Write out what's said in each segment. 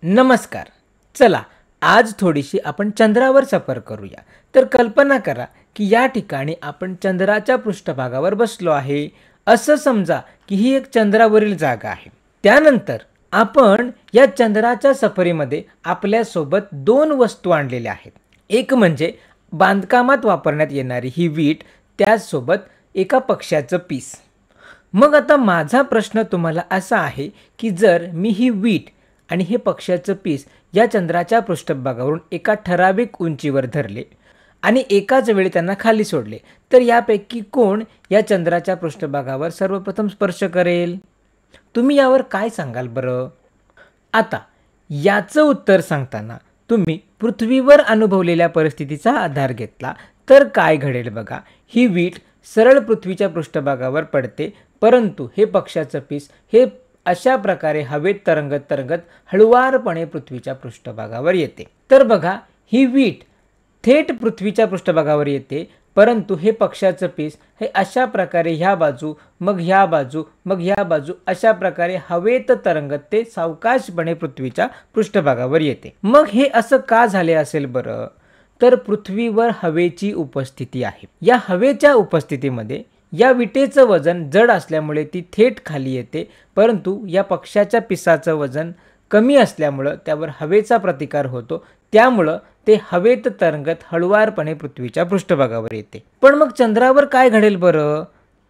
नमस्कार. चला आज थोडीशी आपण चंद्रावर सफर करूया. तर कल्पना करा की या ठिकाणी आपण चंद्राच्या पृष्ठभागावर बसलो आहे. असं समजा की ही एक चंद्रावरील जागा आहे. त्यानंतर आपण या चंद्राच्या सफरीमध्ये आपल्यासोबत दोन वस्तू आणलेल्या आहेत. एक म्हणजे बांधकामात वापरण्यात येणारी ही वीट, त्याचसोबत एका पक्ष्याचं पीस. मग आता माझा प्रश्न तुम्हाला असा आहे की जर मी ही वीट आणि हे पक्ष्याचं पीस या चंद्राच्या पृष्ठभागावरून एका ठराविक उंचीवर धरले आणि एकाच वेळी त्यांना खाली सोडले, तर यापैकी कोण या चंद्राच्या पृष्ठभागावर सर्वप्रथम स्पर्श करेल? तुम्ही यावर काय सांगाल बरं? आता याचं उत्तर सांगताना तुम्ही पृथ्वीवर अनुभवलेल्या परिस्थितीचा आधार घेतला तर काय घडेल बघा. ही वीट सरळ पृथ्वीच्या पृष्ठभागावर पडते, परंतु हे पक्ष्याचं पीस हे अशा प्रकारे हवेत तरंगत तरंगत हळुवारपणे पृथ्वीच्या पृष्ठभागावर येते. तर बघा, ही वीट थेट पृथ्वीच्या पृष्ठभागावर येते, परंतु हे पक्ष्याचं पीस हे अशा प्रकारे ह्या बाजू, मग ह्या बाजू, मग ह्या बाजू, अशा प्रकारे हवेत तरंगत ते सावकाशपणे पृथ्वीच्या पृष्ठभागावर येते. मग हे असं का झाले असेल बरं? तर पृथ्वीवर हवेची उपस्थिती आहे. या हवेच्या उपस्थितीमध्ये या विटेचं वजन जड असल्यामुळे ती थेट खाली येते, परंतु या पक्ष्याच्या पिसाचं वजन कमी असल्यामुळं त्यावर हवेचा प्रतिकार होतो, त्यामुळं ते हवेत तरंगत हळुवारपणे पृथ्वीच्या पृष्ठभागावर येते. पण मग चंद्रावर काय घडेल बरं?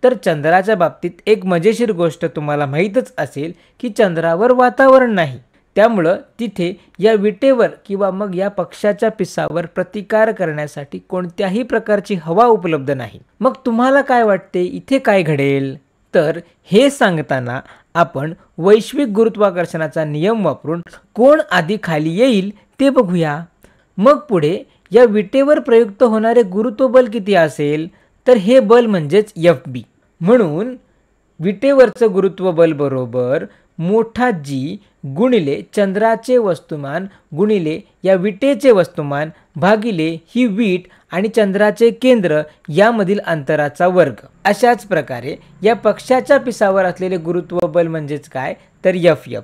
तर चंद्राच्या बाबतीत एक मजेशीर गोष्ट तुम्हाला माहीतच असेल की चंद्रावर वातावरण नाही, त्यामुळं तिथे या विटेवर किंवा मग या पक्ष्याच्या पिसावर प्रतिकार करण्यासाठी कोणत्याही प्रकारची हवा उपलब्ध नाही. मग तुम्हाला काय वाटते इथे काय घडेल? तर हे सांगताना आपण वैश्विक गुरुत्वाकर्षणाचा नियम वापरून कोण आधी खाली येईल ते बघूया. मग पुढे या विटेवर प्रयुक्त होणारे गुरुत्व बल किती असेल? तर हे बल म्हणजेच FB. म्हणून विटेवरचं गुरुत्व बल बरोबर मोठा G गुणिले चंद्राचे वस्तुमान गुणिले या विटेचे वस्तुमान भागिले ही वीट आणि चंद्राचे केंद्र यामधील अंतराचा वर्ग. अशाच प्रकारे या पक्ष्याच्या पिसावर असलेले गुरुत्व बल म्हणजेच काय? तर FF.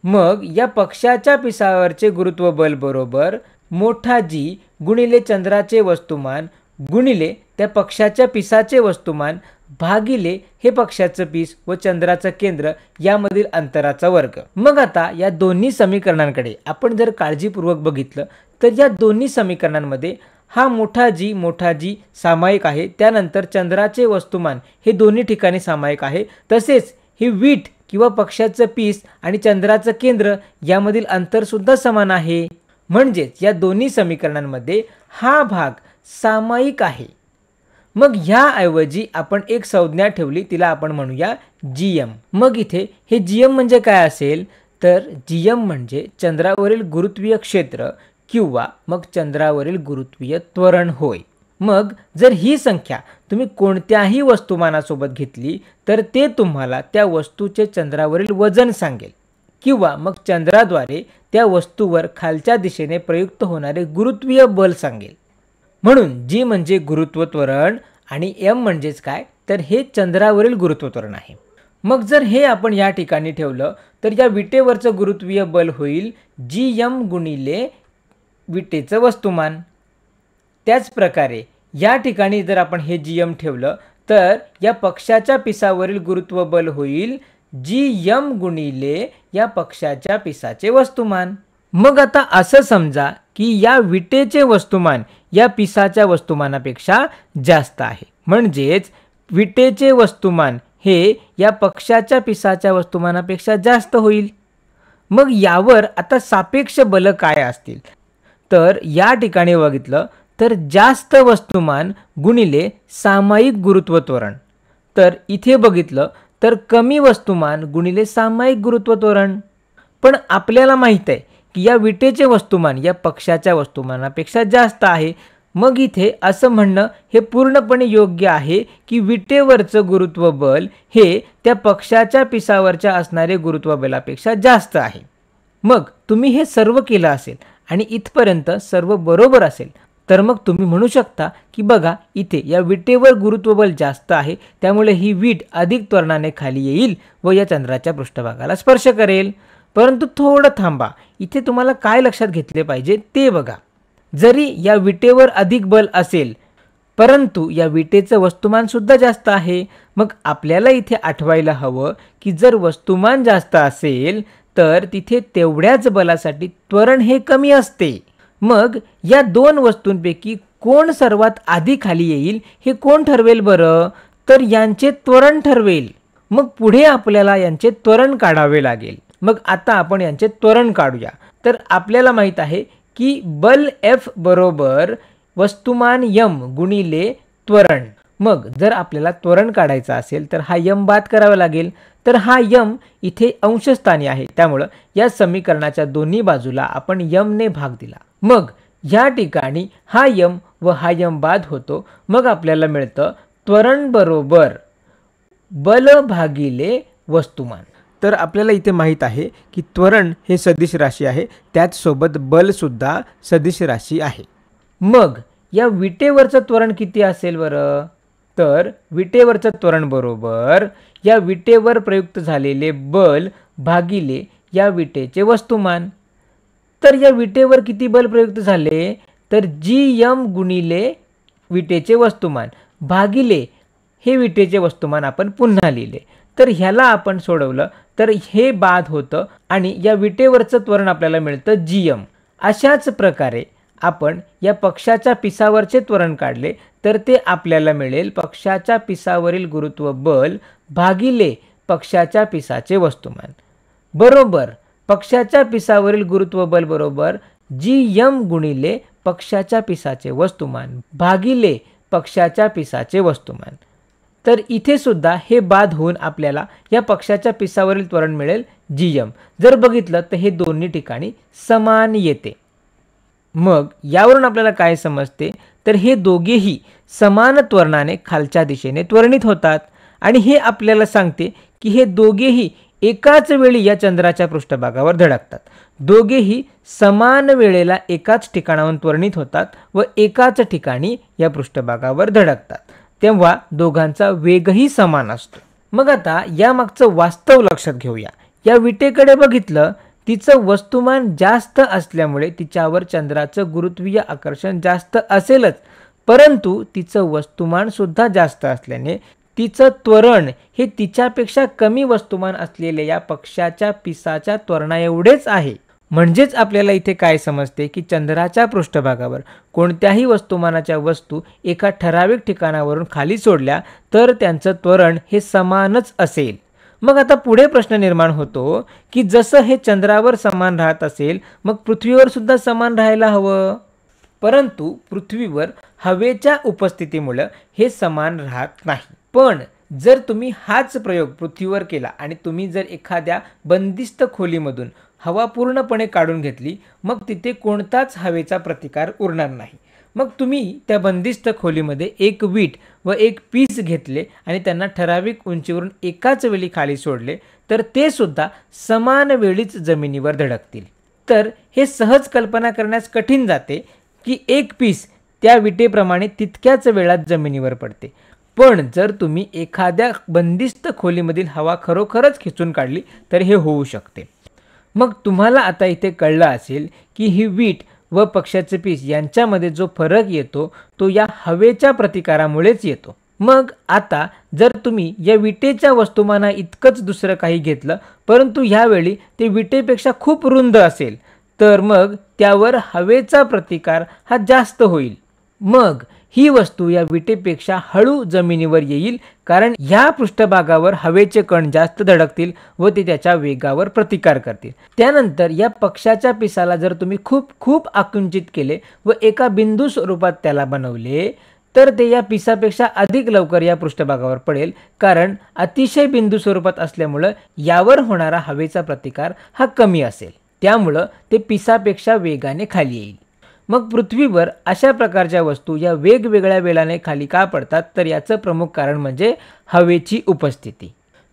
मग या पक्ष्याच्या पिसावरचे गुरुत्व बल बरोबर मोठा G गुणिले चंद्राचे वस्तुमान गुणिले त्या पक्ष्याच्या पिसाचे वस्तुमान भागिले हे पक्ष्याचं पीस व चंद्राचं केंद्र यामधील अंतराचा वर्ग. मग आता या दोन्ही समीकरणांकडे आपण जर काळजीपूर्वक बघितलं तर या दोन्ही समीकरणांमध्ये हा मोठा G सामायिक आहे, त्यानंतर चंद्राचे वस्तुमान हे दोन्ही ठिकाणी सामायिक आहे, तसेच ही वीट किंवा पक्ष्याचं पीस आणि चंद्राचं केंद्र यामधील अंतर सुद्धा समान आहे. म्हणजेच या दोन्ही समीकरणांमध्ये हा भाग सामायिक आहे. मग ह्याऐवजी आपण एक संज्ञा ठेवली, तिला आपण म्हणूया GM. मग इथे हे GM म्हणजे काय असेल? तर GM म्हणजे चंद्रावरील गुरुत्वीय क्षेत्र किंवा मग चंद्रावरील गुरुत्वीय त्वरण होय. मग जर ही संख्या तुम्ही कोणत्याही वस्तुमानासोबत घेतली तर ते तुम्हाला त्या वस्तूचे चंद्रावरील वजन सांगेल किंवा मग चंद्राद्वारे त्या वस्तूवर खालच्या दिशेने प्रयुक्त होणारे गुरुत्वीय बल सांगेल. म्हणून G म्हणजे गुरुत्व त्वरण आणि M म्हणजेच काय? तर हे चंद्रावरील गुरुत्व त्वरण आहे. मग जर हे आपण या ठिकाणी ठेवलं तर या विटेवरचं गुरुत्वीय बल होईल GM गुणिले विटेचं वस्तुमान. त्याच प्रकारे या ठिकाणी जर आपण हे GM ठेवलं तर या पक्ष्याच्या पिसावरील गुरुत्व बल होईल GM गुणिले या पक्ष्याच्या पिसाचे वस्तुमान. मग आता असं समजा की या विटेचे वस्तुमान या पिसाच्या वस्तुमानापेक्षा जास्त आहे, म्हणजेच विटेचे वस्तुमान हे या पक्ष्याच्या पिसाच्या वस्तुमानापेक्षा जास्त होईल. मग यावर आता सापेक्ष बल काय असतील? तर या ठिकाणी बघितलं तर जास्त वस्तुमान गुणिले सामायिक गुरुत्व त्वरण, तर इथे बघितलं तर कमी वस्तुमान गुणिले सामायिक गुरुत्व त्वरण. पण आपल्याला माहित आहे की या विटेचे वस्तुमान या पक्ष्याच्या वस्तुमानापेक्षा जास्त आहे. मग इथे असं म्हणणं हे पूर्णपणे योग्य आहे की विटेवरचं गुरुत्व बल हे त्या पक्ष्याच्या पिसावरच्या असणारे गुरुत्व बलापेक्षा जास्त आहे. मग तुम्ही हे सर्व केलं असेल आणि इथपर्यंत सर्व बरोबर असेल तर मग तुम्ही म्हणू शकता की बघा इथे या विटेवर गुरुत्व बल जास्त आहे, त्यामुळे ही वीट अधिक त्वरणाने खाली येईल व या चंद्राच्या पृष्ठभागाला स्पर्श करेल. परंतु थोडं थांबा, इथे तुम्हाला काय लक्षात घेतले पाहिजे ते बघा. जरी या विटेवर अधिक बल असेल, परंतु या विटेचं वस्तुमान सुद्धा जास्त आहे. मग आपल्याला इथे आठवायला हवं की जर वस्तुमान जास्त असेल तर तिथे तेवढ्याच बलासाठी त्वरण हे कमी असते. मग या दोन वस्तूंपैकी कोण सर्वात आधी खाली येईल हे कोण ठरवेल बरं? तर यांचे त्वरण ठरवेल. मग पुढे आपल्याला यांचे त्वरण काढावे लागेल. मग आता आपण यांचे त्वरण काढूया. तर आपल्याला माहित आहे की बल F बरोबर वस्तुमान m गुणिले त्वरण. मग जर आपल्याला त्वरण काढायचं असेल तर हा m बाद करावा लागेल. तर हा m इथे अंशस्थानी आहे, त्यामुळं या समीकरणाच्या दोन्ही बाजूला आपण m ने भाग दिला. मग या ठिकाणी हा m व हा m बाद होतो. मग आपल्याला मिळतं त्वरण बरोबर बल भागिले वस्तुमान. तर आपल्याला इथे माहीत आहे की त्वरण हे सदिश राशी आहे, त्याचसोबत बल सुद्धा सदिश राशी आहे. मग या विटेवरचं त्वरण किती असेल बरं? तर विटेवरचं त्वरण बरोबर या विटेवर प्रयुक्त झालेले बल भागिले या विटेचे वस्तुमान. तर या विटेवर किती बल प्रयुक्त झाले? तर Gm गुणिले विटेचे वस्तुमान भागिले हे विटेचे वस्तुमान आपण पुन्हा लिहिले. तर ह्याला आपण सोडवलं तर हे बाद होतं आणि या विटेवरचं त्वरण आपल्याला मिळतं Gm. अशाच प्रकारे आपण या पक्षाच्या पिसावरचे त्वरण काढले तर ते आपल्याला मिळेल पक्षाच्या पिसावरील गुरुत्व बल भागिले पक्षाच्या पिसाचे वस्तुमान बरोबर पक्षाच्या पिसावरील गुरुत्व बल बरोबर Gm गुणिले पक्षाच्या पिसाचे वस्तुमान भागिले पक्षाच्या पिसाचे वस्तुमान. तर इथे सुद्धा हे बाद होऊन आपल्याला या पक्षाच्या पिसावरील त्वरण मिळेल Gm. जर बघितलं तर हे दोन्ही ठिकाणी समान येते. मग यावरून आपल्याला काय समजते? तर हे दोघेही समान त्वरणाने खालच्या दिशेने त्वरणित होतात आणि हे आपल्याला सांगते की हे दोघेही एकाच वेळी या चंद्राच्या पृष्ठभागावर धडकतात. दोघेही समान वेळेला एकाच ठिकाणाहून त्वरणित होतात व एकाच ठिकाणी या पृष्ठभागावर धडकतात. तेव्हा दोघांचा वेगही समान असतो. मग आता यामागचं वास्तव लक्षात घेऊया. या विटेकडे बघितलं, तिचं वस्तुमान जास्त असल्यामुळे तिच्यावर चंद्राचं गुरुत्वीय आकर्षण जास्त असेलच, परंतु तिचं वस्तुमान सुद्धा जास्त असल्याने तिचं त्वरण हे तिच्यापेक्षा कमी वस्तुमान असलेल्या या पक्षाच्या पिसाच्या त्वरणा एवढेच आहे. म्हणजेच आपल्याला इथे काय समजते की चंद्राच्या पृष्ठभागावर कोणत्याही वस्तुमानाच्या वस्तू एका ठराविक ठिकाणावरून खाली सोडल्या तर त्यांचं त्वरण हे समानच असेल. मग आता पुढे प्रश्न निर्माण होतो की जसं हे चंद्रावर समान राहत असेल मग पृथ्वीवर सुद्धा समान राहायला हवं, परंतु पृथ्वीवर हवेच्या उपस्थितीमुळे हे समान राहत नाही. पण जर तुम्ही हाच प्रयोग पृथ्वीवर केला आणि तुम्ही जर एखाद्या बंदिस्त खोलीमधून हवा पूर्णपणे काढून घेतली मग तिथे कोणताच हवेचा प्रतिकार उरणार नाही. मग तुम्ही त्या बंदिस्त खोलीमध्ये एक वीट व एक पीस घेतले आणि त्यांना ठराविक उंचीवरून एकाच वेळी खाली सोडले तर ते सुद्धा समान वेळीच जमिनीवर धडकतील. तर हे सहज कल्पना करण्यास कठीण जाते की एक पीस त्या विटेप्रमाणे तितक्याच वेळात जमिनीवर पडते. पण जर तुम्ही एखाद्या बंदिस्त खोलीमधील हवा खरोखरच खिचून काढली तर हे होऊ शकते. मग तुम्हाला आता इथे कळलं असेल की ही वीट व पक्षाचे पीस यांच्यामध्ये जो फरक येतो तो या हवेच्या प्रतिकारामुळेच येतो. मग आता जर तुम्ही या विटेच्या वस्तुमाना इतकंच दुसरं काही घेतलं परंतु ह्यावेळी ते विटेपेक्षा खूप रुंद असेल तर मग त्यावर हवेचा प्रतिकार हा जास्त होईल. मग ही वस्तू या विटेपेक्षा हळू जमिनीवर येईल कारण ह्या पृष्ठभागावर हवेचे कण जास्त धडकतील व ते त्याच्या वेगावर प्रतिकार करतील. त्यानंतर या पक्षाच्या पिसाला जर तुम्ही खूप खूप आकुंचित केले व एका बिंदू स्वरूपात त्याला बनवले तर ते या पिसापेक्षा अधिक लवकर या पृष्ठभागावर पडेल कारण अतिशय बिंदू स्वरूपात असल्यामुळं यावर होणारा हवेचा प्रतिकार हा कमी असेल. त्यामुळं ते पिसापेक्षा वेगाने खाली येईल. मग पृथ्वीवर अशा प्रकारच्या वस्तू या वेगवेगळ्या वेळाने खाली का पडतात तर याचं प्रमुख कारण म्हणजे हवेची उपस्थिती.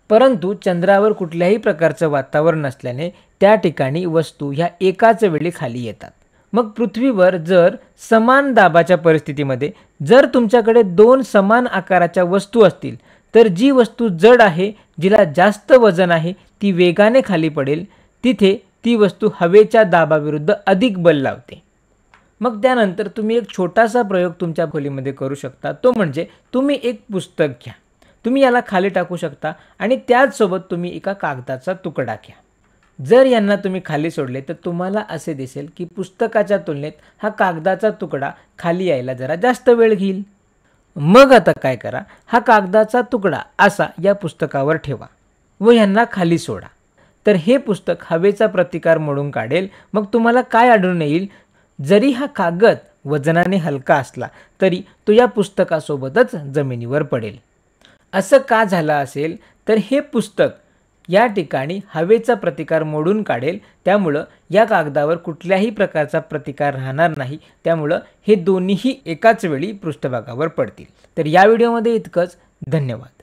परंतु चंद्रावर कुठल्याही प्रकारचं वातावरण नसल्याने त्या ठिकाणी वस्तू ह्या एकाच वेळी खाली येतात. मग पृथ्वीवर जर समान दाबाच्या परिस्थितीमध्ये जर तुमच्याकडे दोन समान आकाराच्या वस्तू असतील तर जी वस्तू जड आहे, जिला जास्त वजन आहे ती वेगाने खाली पडेल, तिथे ती वस्तू हवेच्या दाबाविरुद्ध अधिक बल लावते. मग त्यानंतर तुम्ही एक छोटासा प्रयोग तुमच्या खोलीमध्ये करू शकता. तो म्हणजे तुम्ही एक पुस्तक घ्या. तुम्ही याला खाली टाकू शकता आणि त्याचसोबत तुम्ही एका कागदाचा तुकडा घ्या. जर यांना तुम्ही खाली सोडले तर तुम्हाला असे दिसेल की पुस्तकाच्या तुलनेत हा कागदाचा तुकडा खाली यायला जरा जास्त वेळ घेईल. मग आता काय करा, हा कागदाचा तुकडा असा या पुस्तकावर ठेवा व यांना खाली सोडा. तर हे पुस्तक हवेचा प्रतिकार मोडून काढेल. मग तुम्हाला काय आढळून येईल, जरी हा कागद वजनाने हलका असला तरी तो या पुस्तकासोबतच जमिनीवर पडेल. असं का झालं असेल, तर हे पुस्तक या ठिकाणी हवेचा प्रतिकार मोडून काढेल. त्यामुळं या कागदावर कुठल्याही प्रकारचा प्रतिकार राहणार नाही. त्यामुळं हे दोन्हीही एकाच वेळी पृष्ठभागावर पडतील. तर या व्हिडिओमध्ये इतकंच. धन्यवाद.